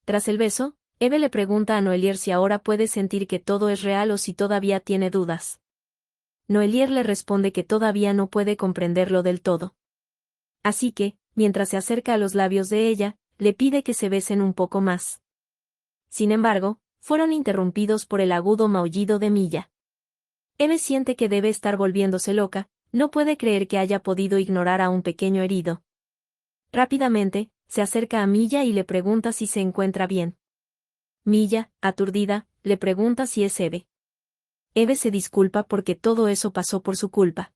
Tras el beso, Eve le pregunta a Noelier si ahora puede sentir que todo es real o si todavía tiene dudas. Noelier le responde que todavía no puede comprenderlo del todo. Así que, mientras se acerca a los labios de ella, le pide que se besen un poco más. Sin embargo, fueron interrumpidos por el agudo maullido de Milla. Eve siente que debe estar volviéndose loca, no puede creer que haya podido ignorar a un pequeño herido. Rápidamente, se acerca a Milla y le pregunta si se encuentra bien. Milla, aturdida, le pregunta si es Eve. Eve se disculpa porque todo eso pasó por su culpa.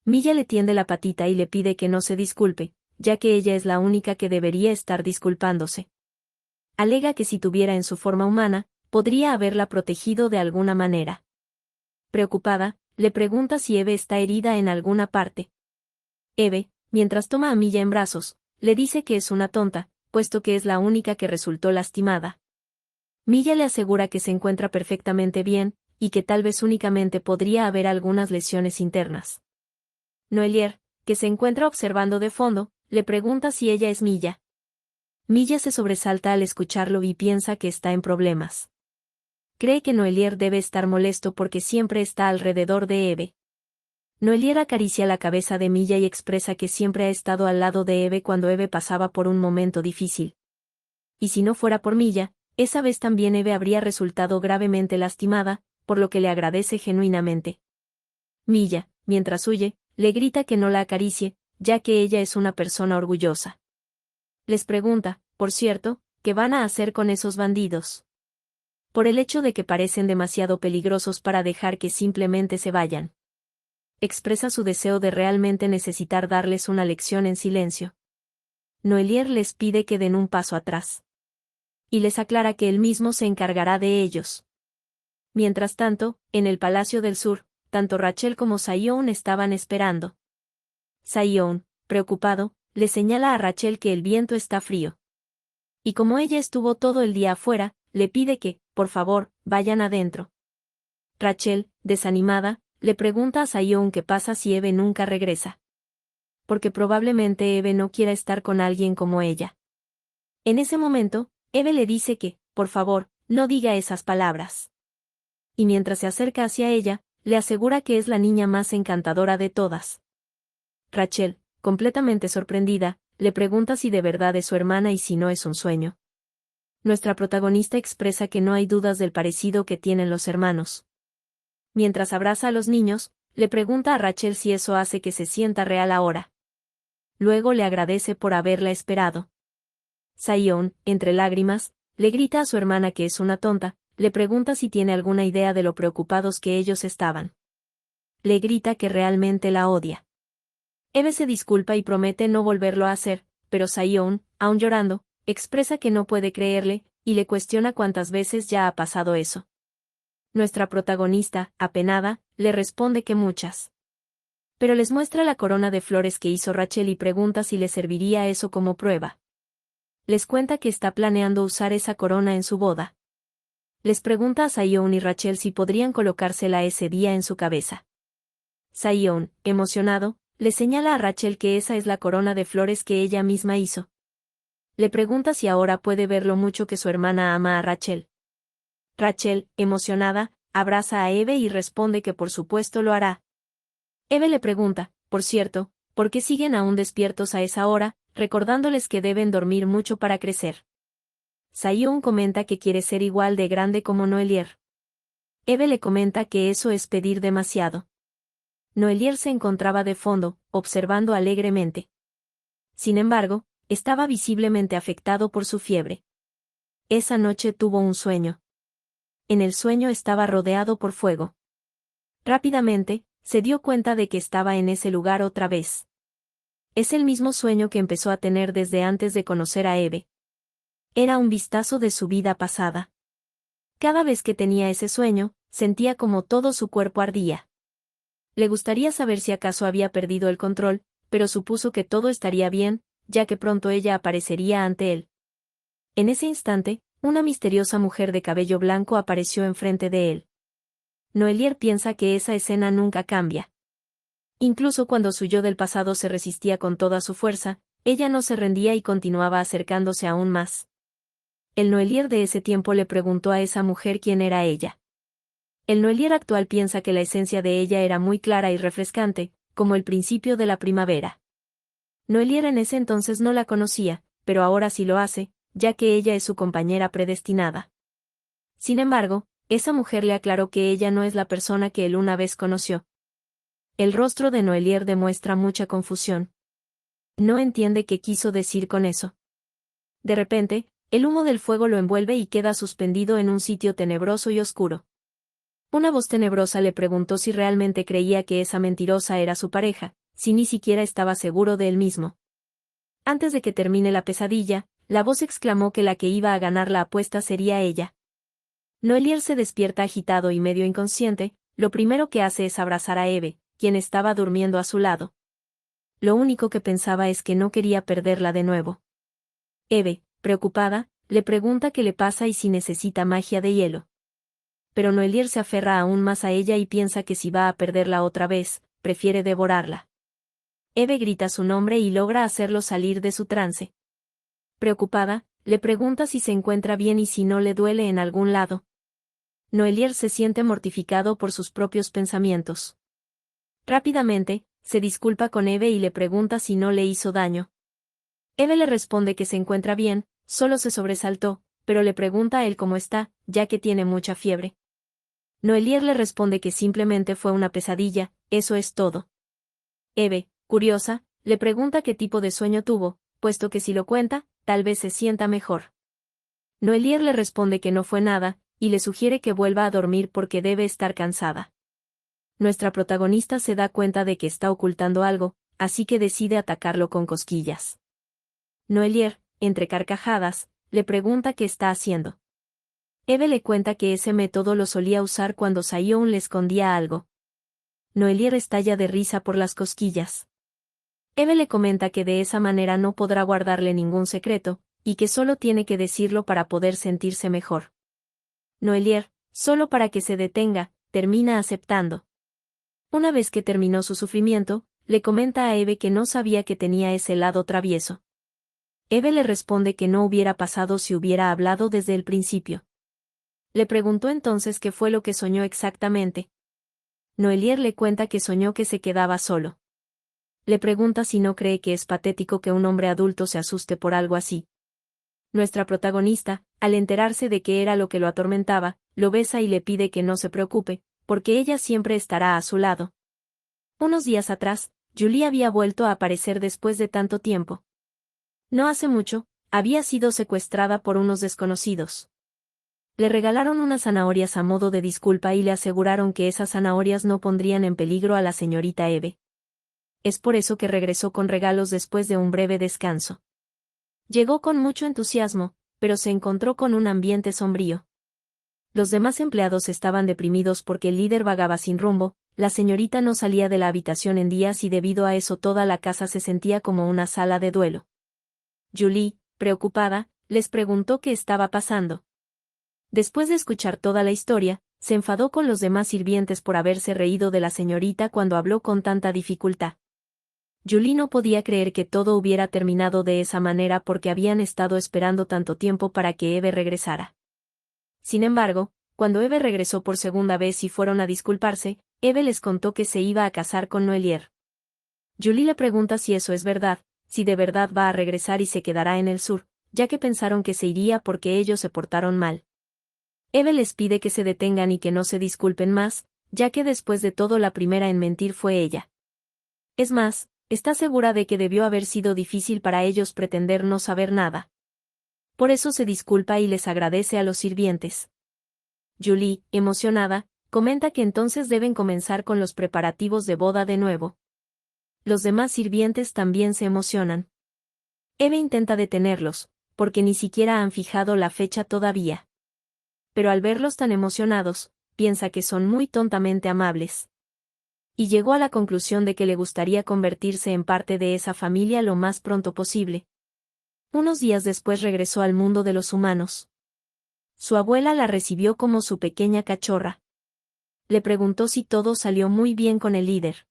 Milla le tiende la patita y le pide que no se disculpe, ya que ella es la única que debería estar disculpándose. Alega que si tuviera en su forma humana, podría haberla protegido de alguna manera. Preocupada, le pregunta si Eve está herida en alguna parte. Eve, mientras toma a Milla en brazos, le dice que es una tonta, puesto que es la única que resultó lastimada. Milla le asegura que se encuentra perfectamente bien, y que tal vez únicamente podría haber algunas lesiones internas. Noelier, que se encuentra observando de fondo, le pregunta si ella es Milla. Milla se sobresalta al escucharlo y piensa que está en problemas. Cree que Noelier debe estar molesto porque siempre está alrededor de Eve. Noelier acaricia la cabeza de Milla y expresa que siempre ha estado al lado de Eve cuando Eve pasaba por un momento difícil. Y si no fuera por Milla, esa vez también Eve habría resultado gravemente lastimada, por lo que le agradece genuinamente. Milla, mientras huye, le grita que no la acaricie, ya que ella es una persona orgullosa. Les pregunta, por cierto, qué van a hacer con esos bandidos. Por el hecho de que parecen demasiado peligrosos para dejar que simplemente se vayan. Expresa su deseo de realmente necesitar darles una lección en silencio. Noelier les pide que den un paso atrás. Y les aclara que él mismo se encargará de ellos. Mientras tanto, en el Palacio del Sur, tanto Rachel como Sayon estaban esperando. Sayon, preocupado, le señala a Rachel que el viento está frío. Y como ella estuvo todo el día afuera, le pide que, por favor, vayan adentro. Rachel, desanimada, le pregunta a Sayon qué pasa si Eve nunca regresa. Porque probablemente Eve no quiera estar con alguien como ella. En ese momento, Eve le dice que, por favor, no diga esas palabras. Y mientras se acerca hacia ella, le asegura que es la niña más encantadora de todas. Rachel, completamente sorprendida, le pregunta si de verdad es su hermana y si no es un sueño. Nuestra protagonista expresa que no hay dudas del parecido que tienen los hermanos. Mientras abraza a los niños, le pregunta a Rachel si eso hace que se sienta real ahora. Luego le agradece por haberla esperado. Sayon, entre lágrimas, le grita a su hermana que es una tonta, le pregunta si tiene alguna idea de lo preocupados que ellos estaban. Le grita que realmente la odia. Eve se disculpa y promete no volverlo a hacer, pero Sayon, aún llorando, expresa que no puede creerle, y le cuestiona cuántas veces ya ha pasado eso. Nuestra protagonista, apenada, le responde que muchas. Pero les muestra la corona de flores que hizo Rachel y pregunta si le serviría eso como prueba. Les cuenta que está planeando usar esa corona en su boda. Les pregunta a Sayon y Rachel si podrían colocársela ese día en su cabeza. Sayon, emocionado, le señala a Rachel que esa es la corona de flores que ella misma hizo. Le pregunta si ahora puede ver lo mucho que su hermana ama a Rachel. Rachel, emocionada, abraza a Eve y responde que por supuesto lo hará. Eve le pregunta, por cierto, por qué siguen aún despiertos a esa hora, recordándoles que deben dormir mucho para crecer. Sayon comenta que quiere ser igual de grande como Noelier. Eve le comenta que eso es pedir demasiado. Noelier se encontraba de fondo, observando alegremente. Sin embargo, estaba visiblemente afectado por su fiebre. Esa noche tuvo un sueño. En el sueño estaba rodeado por fuego. Rápidamente, se dio cuenta de que estaba en ese lugar otra vez. Es el mismo sueño que empezó a tener desde antes de conocer a Eve. Era un vistazo de su vida pasada. Cada vez que tenía ese sueño, sentía como todo su cuerpo ardía. Le gustaría saber si acaso había perdido el control, pero supuso que todo estaría bien, ya que pronto ella aparecería ante él. En ese instante, una misteriosa mujer de cabello blanco apareció enfrente de él. Noelier piensa que esa escena nunca cambia. Incluso cuando su yo del pasado se resistía con toda su fuerza, ella no se rendía y continuaba acercándose aún más. El Noelier de ese tiempo le preguntó a esa mujer quién era ella. El Noelier actual piensa que la esencia de ella era muy clara y refrescante, como el principio de la primavera. Noelier en ese entonces no la conocía, pero ahora sí lo hace, ya que ella es su compañera predestinada. Sin embargo, esa mujer le aclaró que ella no es la persona que él una vez conoció. El rostro de Noelier demuestra mucha confusión. No entiende qué quiso decir con eso. De repente, el humo del fuego lo envuelve y queda suspendido en un sitio tenebroso y oscuro. Una voz tenebrosa le preguntó si realmente creía que esa mentirosa era su pareja, si ni siquiera estaba seguro de él mismo. Antes de que termine la pesadilla, la voz exclamó que la que iba a ganar la apuesta sería ella. Noelier se despierta agitado y medio inconsciente, lo primero que hace es abrazar a Eve, quien estaba durmiendo a su lado. Lo único que pensaba es que no quería perderla de nuevo. Eve, preocupada, le pregunta qué le pasa y si necesita magia de hielo. Pero Noelier se aferra aún más a ella y piensa que si va a perderla otra vez, prefiere devorarla. Eve grita su nombre y logra hacerlo salir de su trance. Preocupada, le pregunta si se encuentra bien y si no le duele en algún lado. Noelier se siente mortificado por sus propios pensamientos. Rápidamente, se disculpa con Eve y le pregunta si no le hizo daño. Eve le responde que se encuentra bien, solo se sobresaltó, pero le pregunta a él cómo está, ya que tiene mucha fiebre. Noelier le responde que simplemente fue una pesadilla, eso es todo. Eve, curiosa, le pregunta qué tipo de sueño tuvo, puesto que si lo cuenta, tal vez se sienta mejor. Noelier le responde que no fue nada, y le sugiere que vuelva a dormir porque debe estar cansada. Nuestra protagonista se da cuenta de que está ocultando algo, así que decide atacarlo con cosquillas. Noelier, entre carcajadas, le pregunta qué está haciendo. Eve le cuenta que ese método lo solía usar cuando Sion le escondía algo. Noelier estalla de risa por las cosquillas. Eve le comenta que de esa manera no podrá guardarle ningún secreto, y que solo tiene que decirlo para poder sentirse mejor. Noelier, solo para que se detenga, termina aceptando. Una vez que terminó su sufrimiento, le comenta a Eve que no sabía que tenía ese lado travieso. Eve le responde que no hubiera pasado si hubiera hablado desde el principio. Le preguntó entonces qué fue lo que soñó exactamente. Noelier le cuenta que soñó que se quedaba solo. Le pregunta si no cree que es patético que un hombre adulto se asuste por algo así. Nuestra protagonista, al enterarse de qué era lo que lo atormentaba, lo besa y le pide que no se preocupe, porque ella siempre estará a su lado. Unos días atrás, Julie había vuelto a aparecer después de tanto tiempo. No hace mucho, había sido secuestrada por unos desconocidos. Le regalaron unas zanahorias a modo de disculpa y le aseguraron que esas zanahorias no pondrían en peligro a la señorita Eve. Es por eso que regresó con regalos después de un breve descanso. Llegó con mucho entusiasmo, pero se encontró con un ambiente sombrío. Los demás empleados estaban deprimidos porque el líder vagaba sin rumbo, la señorita no salía de la habitación en días y debido a eso toda la casa se sentía como una sala de duelo. Julie, preocupada, les preguntó qué estaba pasando. Después de escuchar toda la historia, se enfadó con los demás sirvientes por haberse reído de la señorita cuando habló con tanta dificultad. Julie no podía creer que todo hubiera terminado de esa manera porque habían estado esperando tanto tiempo para que Eve regresara. Sin embargo, cuando Eve regresó por segunda vez y fueron a disculparse, Eve les contó que se iba a casar con Noelier. Julie le pregunta si eso es verdad, si de verdad va a regresar y se quedará en el sur, ya que pensaron que se iría porque ellos se portaron mal. Eve les pide que se detengan y que no se disculpen más, ya que después de todo la primera en mentir fue ella. Es más, está segura de que debió haber sido difícil para ellos pretender no saber nada. Por eso se disculpa y les agradece a los sirvientes. Julie, emocionada, comenta que entonces deben comenzar con los preparativos de boda de nuevo. Los demás sirvientes también se emocionan. Eve intenta detenerlos, porque ni siquiera han fijado la fecha todavía. Pero al verlos tan emocionados, piensa que son muy tontamente amables. Y llegó a la conclusión de que le gustaría convertirse en parte de esa familia lo más pronto posible. Unos días después regresó al mundo de los humanos. Su abuela la recibió como su pequeña cachorra. Le preguntó si todo salió muy bien con el líder.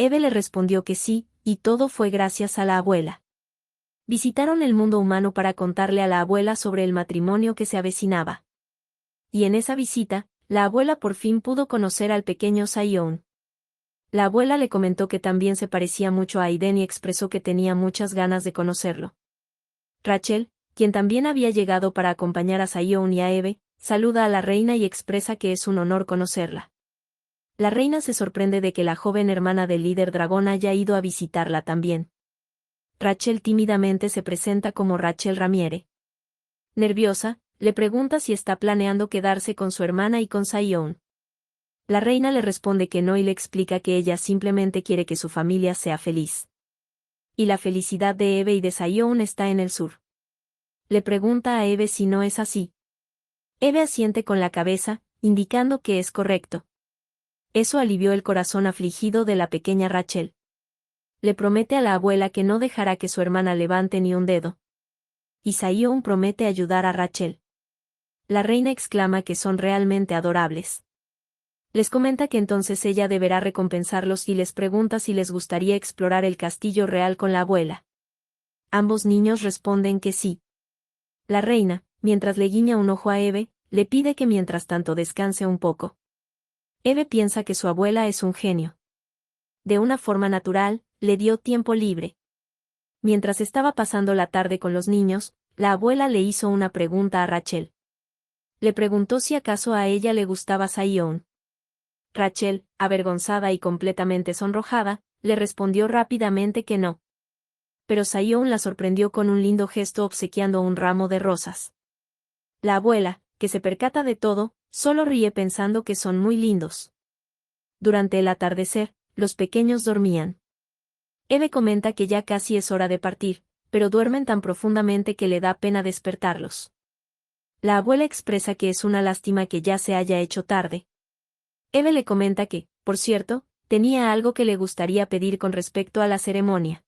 Eve le respondió que sí, y todo fue gracias a la abuela. Visitaron el mundo humano para contarle a la abuela sobre el matrimonio que se avecinaba. Y en esa visita, la abuela por fin pudo conocer al pequeño Saiyón. La abuela le comentó que también se parecía mucho a Aiden y expresó que tenía muchas ganas de conocerlo. Rachel, quien también había llegado para acompañar a Saiyón y a Eve, saluda a la reina y expresa que es un honor conocerla. La reina se sorprende de que la joven hermana del líder dragón haya ido a visitarla también. Rachel tímidamente se presenta como Rachel Ramiere. Nerviosa, le pregunta si está planeando quedarse con su hermana y con Saiyón. La reina le responde que no y le explica que ella simplemente quiere que su familia sea feliz. Y la felicidad de Eve y de Saiyón está en el sur. Le pregunta a Eve si no es así. Eve asiente con la cabeza, indicando que es correcto. Eso alivió el corazón afligido de la pequeña Rachel. Le promete a la abuela que no dejará que su hermana levante ni un dedo. Y Saiyón promete ayudar a Rachel. La reina exclama que son realmente adorables. Les comenta que entonces ella deberá recompensarlos y les pregunta si les gustaría explorar el castillo real con la abuela. Ambos niños responden que sí. La reina, mientras le guiña un ojo a Eve, le pide que mientras tanto descanse un poco. Eve piensa que su abuela es un genio. De una forma natural, le dio tiempo libre. Mientras estaba pasando la tarde con los niños, la abuela le hizo una pregunta a Rachel. Le preguntó si acaso a ella le gustaba Saiyón. Rachel, avergonzada y completamente sonrojada, le respondió rápidamente que no. Pero Saiyón la sorprendió con un lindo gesto obsequiando un ramo de rosas. La abuela, que se percata de todo, solo ríe pensando que son muy lindos. Durante el atardecer, los pequeños dormían. Eve comenta que ya casi es hora de partir, pero duermen tan profundamente que le da pena despertarlos. La abuela expresa que es una lástima que ya se haya hecho tarde. Eve le comenta que, por cierto, tenía algo que le gustaría pedir con respecto a la ceremonia.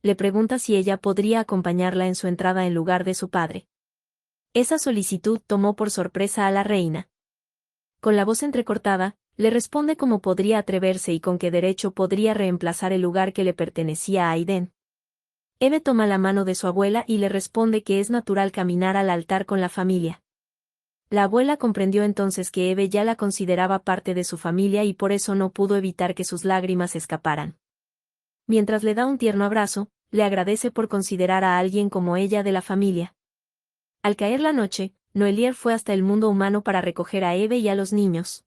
Le pregunta si ella podría acompañarla en su entrada en lugar de su padre. Esa solicitud tomó por sorpresa a la reina. Con la voz entrecortada, le responde cómo podría atreverse y con qué derecho podría reemplazar el lugar que le pertenecía a Aiden. Eve toma la mano de su abuela y le responde que es natural caminar al altar con la familia. La abuela comprendió entonces que Eve ya la consideraba parte de su familia y por eso no pudo evitar que sus lágrimas escaparan. Mientras le da un tierno abrazo, le agradece por considerar a alguien como ella de la familia. Al caer la noche, Noelier fue hasta el mundo humano para recoger a Eve y a los niños.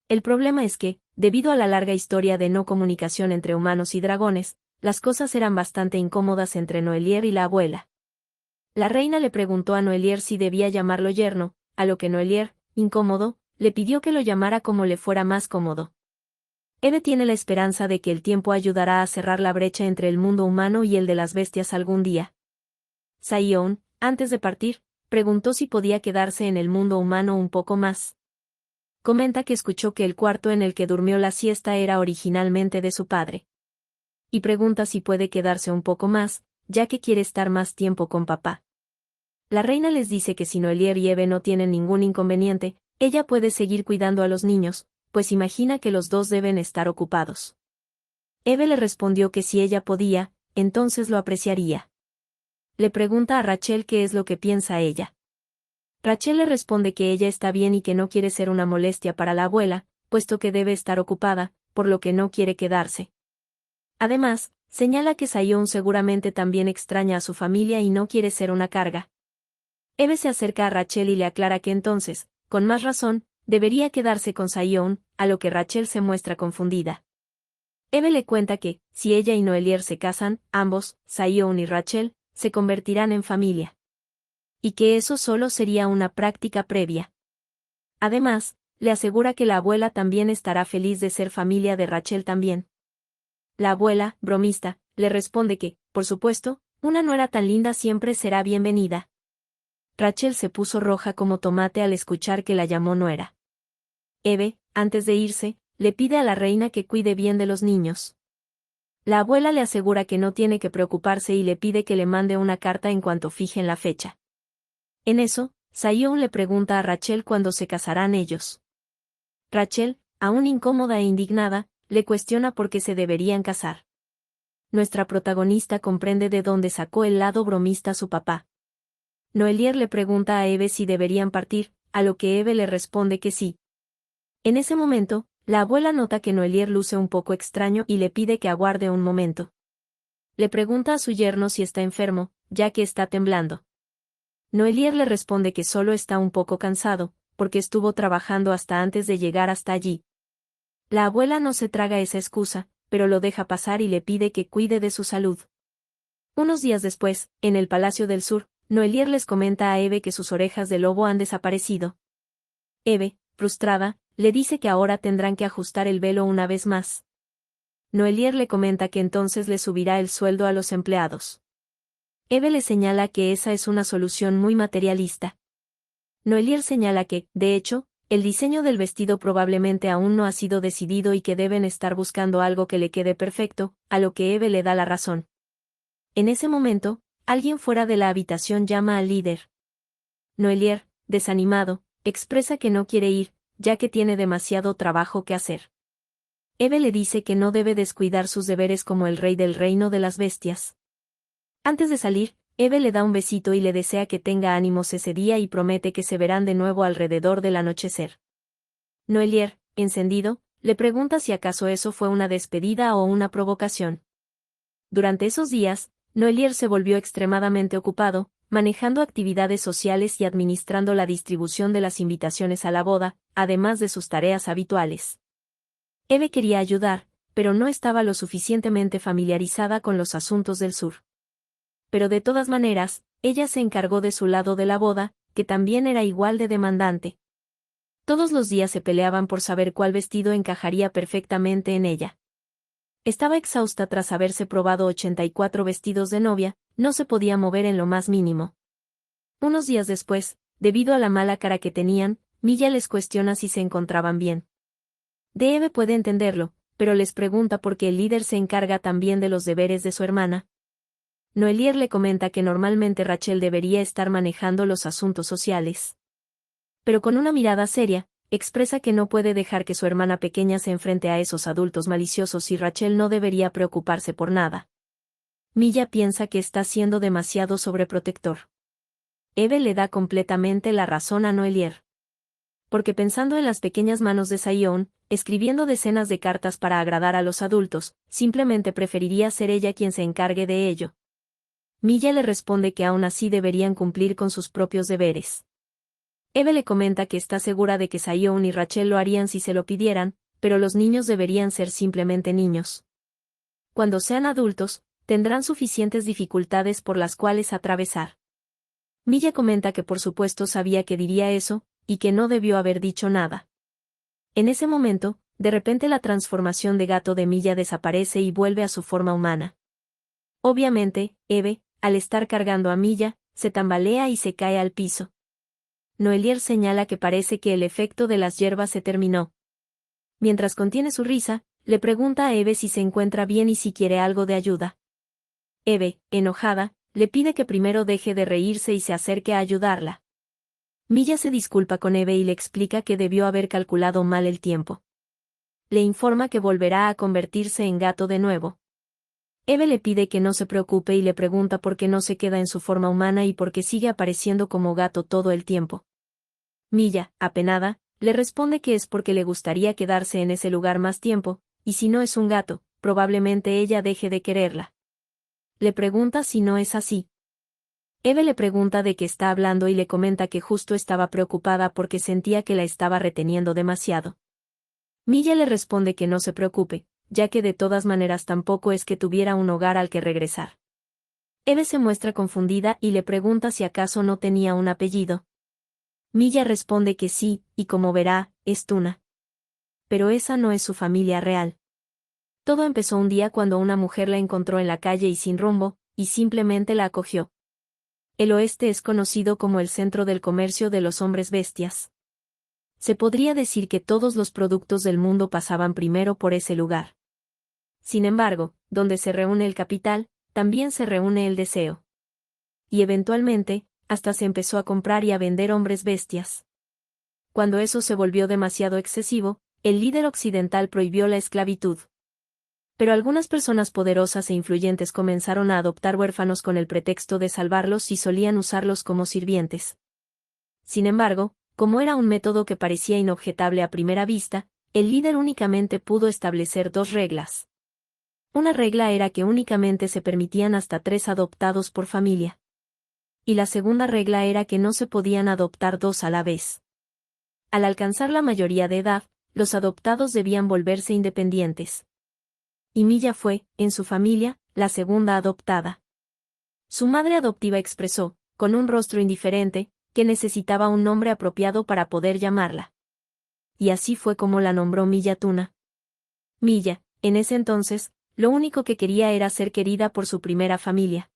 El problema es que, debido a la larga historia de no comunicación entre humanos y dragones, las cosas eran bastante incómodas entre Noelier y la abuela. La reina le preguntó a Noelier si debía llamarlo yerno, a lo que Noelier, incómodo, le pidió que lo llamara como le fuera más cómodo. Eve tiene la esperanza de que el tiempo ayudará a cerrar la brecha entre el mundo humano y el de las bestias algún día. Saiyón, antes de partir, preguntó si podía quedarse en el mundo humano un poco más. Comenta que escuchó que el cuarto en el que durmió la siesta era originalmente de su padre. Y pregunta si puede quedarse un poco más, ya que quiere estar más tiempo con papá. La reina les dice que si Noelier y Eve no tienen ningún inconveniente, ella puede seguir cuidando a los niños, pues imagina que los dos deben estar ocupados. Eve le respondió que si ella podía, entonces lo apreciaría. Le pregunta a Rachel qué es lo que piensa ella. Rachel le responde que ella está bien y que no quiere ser una molestia para la abuela, puesto que debe estar ocupada, por lo que no quiere quedarse. Además, señala que Saiyón seguramente también extraña a su familia y no quiere ser una carga. Eve se acerca a Rachel y le aclara que entonces, con más razón, debería quedarse con Saiyón, a lo que Rachel se muestra confundida. Eve le cuenta que, si ella y Noelier se casan, ambos, Saiyón y Rachel, se convertirán en familia. Y que eso solo sería una práctica previa. Además, le asegura que la abuela también estará feliz de ser familia de Rachel también. La abuela, bromista, le responde que, por supuesto, una nuera tan linda siempre será bienvenida. Rachel se puso roja como tomate al escuchar que la llamó nuera. Eve, antes de irse, le pide a la reina que cuide bien de los niños. La abuela le asegura que no tiene que preocuparse y le pide que le mande una carta en cuanto fijen la fecha. En eso, Saiyón le pregunta a Rachel cuándo se casarán ellos. Rachel, aún incómoda e indignada, le cuestiona por qué se deberían casar. Nuestra protagonista comprende de dónde sacó el lado bromista su papá. Noelier le pregunta a Eve si deberían partir, a lo que Eve le responde que sí. En ese momento, la abuela nota que Noelier luce un poco extraño y le pide que aguarde un momento. Le pregunta a su yerno si está enfermo, ya que está temblando. Noelier le responde que solo está un poco cansado, porque estuvo trabajando hasta antes de llegar hasta allí. La abuela no se traga esa excusa, pero lo deja pasar y le pide que cuide de su salud. Unos días después, en el Palacio del Sur, Noelier les comenta a Eve que sus orejas de lobo han desaparecido. Eve, frustrada, le dice que ahora tendrán que ajustar el velo una vez más. Noelier le comenta que entonces le subirá el sueldo a los empleados. Eve le señala que esa es una solución muy materialista. Noelier señala que, de hecho, el diseño del vestido probablemente aún no ha sido decidido y que deben estar buscando algo que le quede perfecto, a lo que Eve le da la razón. En ese momento, alguien fuera de la habitación llama al líder. Noelier, desanimado, expresa que no quiere ir, ya que tiene demasiado trabajo que hacer. Eve le dice que no debe descuidar sus deberes como el rey del reino de las bestias. Antes de salir, Eve le da un besito y le desea que tenga ánimos ese día y promete que se verán de nuevo alrededor del anochecer. Noelier, encendido, le pregunta si acaso eso fue una despedida o una provocación. Durante esos días, Noelier se volvió extremadamente ocupado, manejando actividades sociales y administrando la distribución de las invitaciones a la boda, además de sus tareas habituales. Eve quería ayudar, pero no estaba lo suficientemente familiarizada con los asuntos del sur. Pero de todas maneras, ella se encargó de su lado de la boda, que también era igual de demandante. Todos los días se peleaban por saber cuál vestido encajaría perfectamente en ella. Estaba exhausta tras haberse probado 84 vestidos de novia, no se podía mover en lo más mínimo. Unos días después, debido a la mala cara que tenían, Milla les cuestiona si se encontraban bien. Eve puede entenderlo, pero les pregunta por qué el líder se encarga también de los deberes de su hermana. Noelier le comenta que normalmente Rachel debería estar manejando los asuntos sociales. Pero con una mirada seria, expresa que no puede dejar que su hermana pequeña se enfrente a esos adultos maliciosos y Rachel no debería preocuparse por nada. Milla piensa que está siendo demasiado sobreprotector. Eve le da completamente la razón a Noelier. Porque pensando en las pequeñas manos de Sion, escribiendo decenas de cartas para agradar a los adultos, simplemente preferiría ser ella quien se encargue de ello. Milla le responde que aún así deberían cumplir con sus propios deberes. Eve le comenta que está segura de que Sion y Rachel lo harían si se lo pidieran, pero los niños deberían ser simplemente niños. Cuando sean adultos, tendrán suficientes dificultades por las cuales atravesar. Milla comenta que por supuesto sabía que diría eso, y que no debió haber dicho nada. En ese momento, de repente la transformación de gato de Milla desaparece y vuelve a su forma humana. Obviamente, Eve, al estar cargando a Milla, se tambalea y se cae al piso. Noelier señala que parece que el efecto de las hierbas se terminó. Mientras contiene su risa, le pregunta a Eve si se encuentra bien y si quiere algo de ayuda. Eve, enojada, le pide que primero deje de reírse y se acerque a ayudarla. Milla se disculpa con Eve y le explica que debió haber calculado mal el tiempo. Le informa que volverá a convertirse en gato de nuevo. Eve le pide que no se preocupe y le pregunta por qué no se queda en su forma humana y por qué sigue apareciendo como gato todo el tiempo. Milla, apenada, le responde que es porque le gustaría quedarse en ese lugar más tiempo, y si no es un gato, probablemente ella deje de quererla. Le pregunta si no es así. Eve le pregunta de qué está hablando y le comenta que justo estaba preocupada porque sentía que la estaba reteniendo demasiado. Milla le responde que no se preocupe, ya que de todas maneras tampoco es que tuviera un hogar al que regresar. Eve se muestra confundida y le pregunta si acaso no tenía un apellido. Milla responde que sí, y como verá, es Tuna. Pero esa no es su familia real. Todo empezó un día cuando una mujer la encontró en la calle y sin rumbo, y simplemente la acogió. El oeste es conocido como el centro del comercio de los hombres bestias. Se podría decir que todos los productos del mundo pasaban primero por ese lugar. Sin embargo, donde se reúne el capital, también se reúne el deseo. Y eventualmente, hasta se empezó a comprar y a vender hombres bestias. Cuando eso se volvió demasiado excesivo, el líder occidental prohibió la esclavitud. Pero algunas personas poderosas e influyentes comenzaron a adoptar huérfanos con el pretexto de salvarlos y solían usarlos como sirvientes. Sin embargo, como era un método que parecía inobjetable a primera vista, el líder únicamente pudo establecer 2 reglas. Una regla era que únicamente se permitían hasta 3 adoptados por familia. Y la segunda regla era que no se podían adoptar 2 a la vez. Al alcanzar la mayoría de edad, los adoptados debían volverse independientes. Y Milla fue, en su familia, la segunda adoptada. Su madre adoptiva expresó, con un rostro indiferente, que necesitaba un nombre apropiado para poder llamarla. Y así fue como la nombró Milla Tuna. Milla, en ese entonces, lo único que quería era ser querida por su primera familia.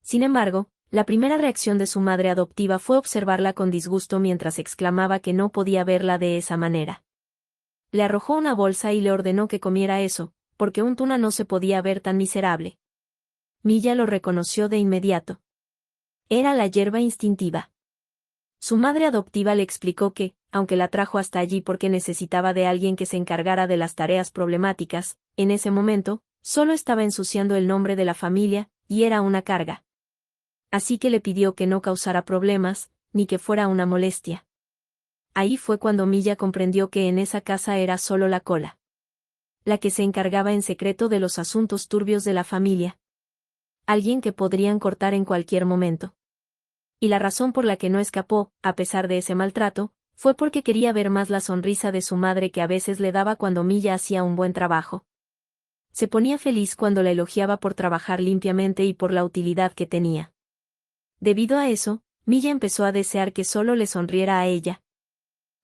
Sin embargo, la primera reacción de su madre adoptiva fue observarla con disgusto mientras exclamaba que no podía verla de esa manera. Le arrojó una bolsa y le ordenó que comiera eso, porque un tuna no se podía ver tan miserable. Milla lo reconoció de inmediato. Era la hierba instintiva. Su madre adoptiva le explicó que, aunque la trajo hasta allí porque necesitaba de alguien que se encargara de las tareas problemáticas, en ese momento, solo estaba ensuciando el nombre de la familia, y era una carga. Así que le pidió que no causara problemas, ni que fuera una molestia. Ahí fue cuando Milla comprendió que en esa casa era solo la cola, la que se encargaba en secreto de los asuntos turbios de la familia. Alguien que podrían cortar en cualquier momento. Y la razón por la que no escapó, a pesar de ese maltrato, fue porque quería ver más la sonrisa de su madre que a veces le daba cuando Milla hacía un buen trabajo. Se ponía feliz cuando la elogiaba por trabajar limpiamente y por la utilidad que tenía. Debido a eso, Milla empezó a desear que solo le sonriera a ella.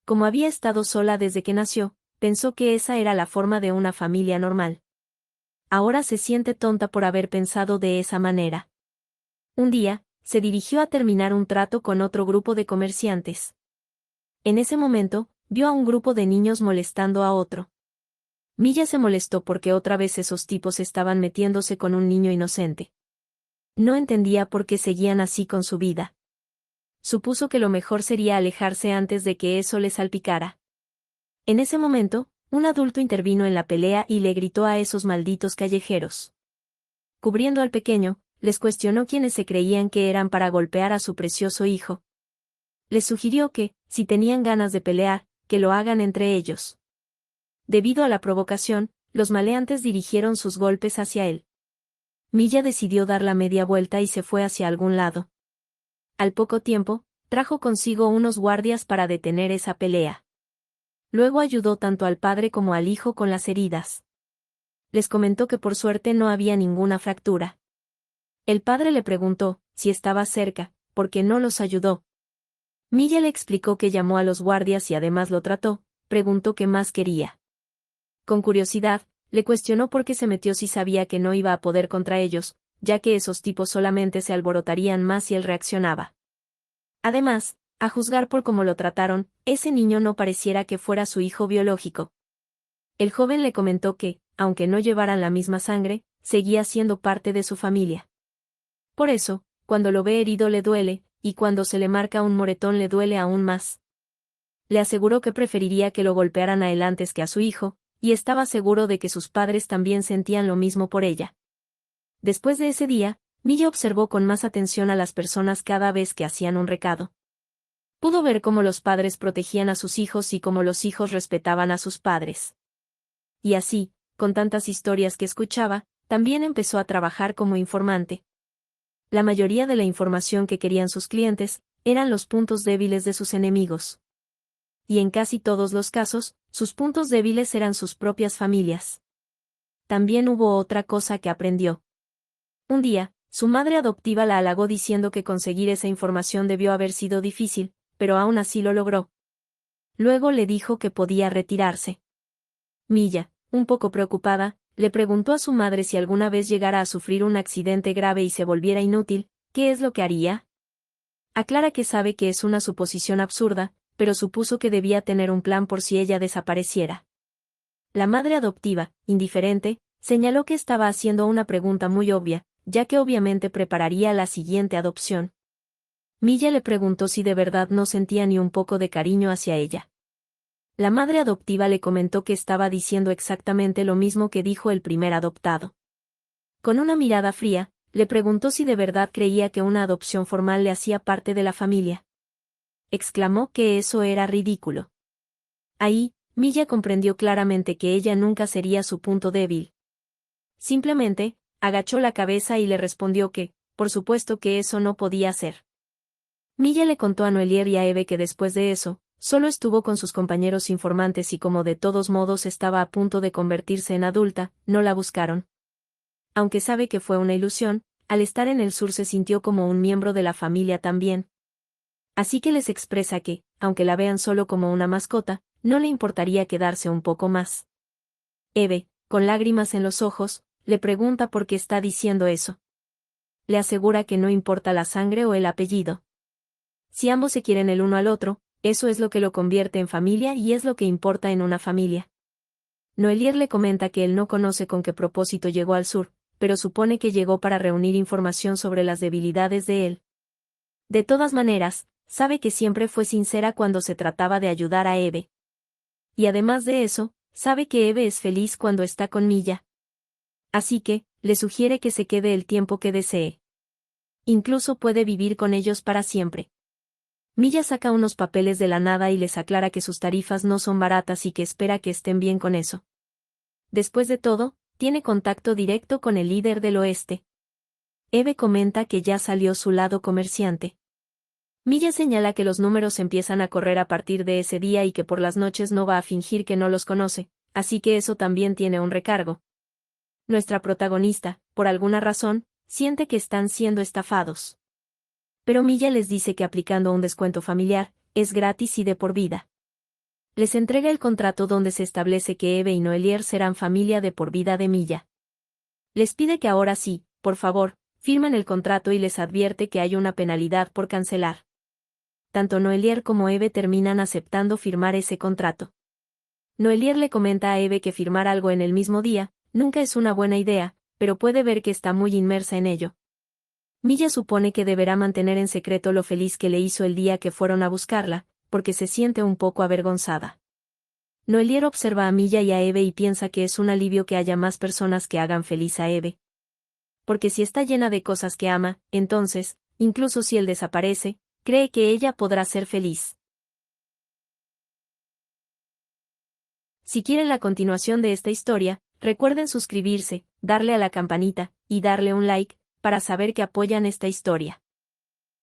Como había estado sola desde que nació, pensó que esa era la forma de una familia normal. Ahora se siente tonta por haber pensado de esa manera. Un día, se dirigió a terminar un trato con otro grupo de comerciantes. En ese momento, vio a un grupo de niños molestando a otro. Milla se molestó porque otra vez esos tipos estaban metiéndose con un niño inocente. No entendía por qué seguían así con su vida. Supuso que lo mejor sería alejarse antes de que eso le salpicara. En ese momento, un adulto intervino en la pelea y le gritó a esos malditos callejeros. Cubriendo al pequeño, les cuestionó quiénes se creían que eran para golpear a su precioso hijo. Les sugirió que, si tenían ganas de pelear, que lo hagan entre ellos. Debido a la provocación, los maleantes dirigieron sus golpes hacia él. Milla decidió dar la media vuelta y se fue hacia algún lado. Al poco tiempo, trajo consigo unos guardias para detener esa pelea. Luego ayudó tanto al padre como al hijo con las heridas. Les comentó que por suerte no había ninguna fractura. El padre le preguntó si estaba cerca, ¿por qué no los ayudó? Milla le explicó que llamó a los guardias y además lo trató, preguntó qué más quería. Con curiosidad, le cuestionó por qué se metió si sabía que no iba a poder contra ellos, ya que esos tipos solamente se alborotarían más si él reaccionaba. Además, a juzgar por cómo lo trataron, ese niño no pareciera que fuera su hijo biológico. El joven le comentó que, aunque no llevaran la misma sangre, seguía siendo parte de su familia. Por eso, cuando lo ve herido le duele, y cuando se le marca un moretón le duele aún más. Le aseguró que preferiría que lo golpearan a él antes que a su hijo, y estaba seguro de que sus padres también sentían lo mismo por ella. Después de ese día, Milla observó con más atención a las personas cada vez que hacían un recado. Pudo ver cómo los padres protegían a sus hijos y cómo los hijos respetaban a sus padres. Y así, con tantas historias que escuchaba, también empezó a trabajar como informante. La mayoría de la información que querían sus clientes, eran los puntos débiles de sus enemigos. Y en casi todos los casos, sus puntos débiles eran sus propias familias. También hubo otra cosa que aprendió. Un día, su madre adoptiva la halagó diciendo que conseguir esa información debió haber sido difícil, pero aún así lo logró. Luego le dijo que podía retirarse. Milla, un poco preocupada, le preguntó a su madre si alguna vez llegara a sufrir un accidente grave y se volviera inútil, ¿qué es lo que haría? Aclara que sabe que es una suposición absurda, pero supuso que debía tener un plan por si ella desapareciera. La madre adoptiva, indiferente, señaló que estaba haciendo una pregunta muy obvia, ya que obviamente prepararía la siguiente adopción. Milla le preguntó si de verdad no sentía ni un poco de cariño hacia ella. La madre adoptiva le comentó que estaba diciendo exactamente lo mismo que dijo el primer adoptado. Con una mirada fría, le preguntó si de verdad creía que una adopción formal le hacía parte de la familia. Exclamó que eso era ridículo. Ahí, Milla comprendió claramente que ella nunca sería su punto débil. Simplemente, agachó la cabeza y le respondió que, por supuesto que eso no podía ser. Milla le contó a Noelier y a Eve que después de eso, solo estuvo con sus compañeros informantes y como de todos modos estaba a punto de convertirse en adulta, no la buscaron. Aunque sabe que fue una ilusión, al estar en el sur se sintió como un miembro de la familia también. Así que les expresa que, aunque la vean solo como una mascota, no le importaría quedarse un poco más. Eve, con lágrimas en los ojos, le pregunta por qué está diciendo eso. Le asegura que no importa la sangre o el apellido. Si ambos se quieren el uno al otro, eso es lo que lo convierte en familia y es lo que importa en una familia. Noelier le comenta que él no conoce con qué propósito llegó al sur, pero supone que llegó para reunir información sobre las debilidades de él. De todas maneras, sabe que siempre fue sincera cuando se trataba de ayudar a Eve. Y además de eso, sabe que Eve es feliz cuando está con Milla. Así que, le sugiere que se quede el tiempo que desee. Incluso puede vivir con ellos para siempre. Milla saca unos papeles de la nada y les aclara que sus tarifas no son baratas y que espera que estén bien con eso. Después de todo, tiene contacto directo con el líder del oeste. Eve comenta que ya salió su lado comerciante. Milla señala que los números empiezan a correr a partir de ese día y que por las noches no va a fingir que no los conoce, así que eso también tiene un recargo. Nuestra protagonista, por alguna razón, siente que están siendo estafados. Pero Milla les dice que aplicando un descuento familiar, es gratis y de por vida. Les entrega el contrato donde se establece que Eve y Noelier serán familia de por vida de Milla. Les pide que ahora sí, por favor, firmen el contrato y les advierte que hay una penalidad por cancelar. Tanto Noelier como Eve terminan aceptando firmar ese contrato. Noelier le comenta a Eve que firmar algo en el mismo día, nunca es una buena idea, pero puede ver que está muy inmersa en ello. Milla supone que deberá mantener en secreto lo feliz que le hizo el día que fueron a buscarla, porque se siente un poco avergonzada. Noelier observa a Milla y a Eve y piensa que es un alivio que haya más personas que hagan feliz a Eve. Porque si está llena de cosas que ama, entonces, incluso si él desaparece, cree que ella podrá ser feliz. Si quieren la continuación de esta historia, recuerden suscribirse, darle a la campanita, y darle un like, para saber que apoyan esta historia.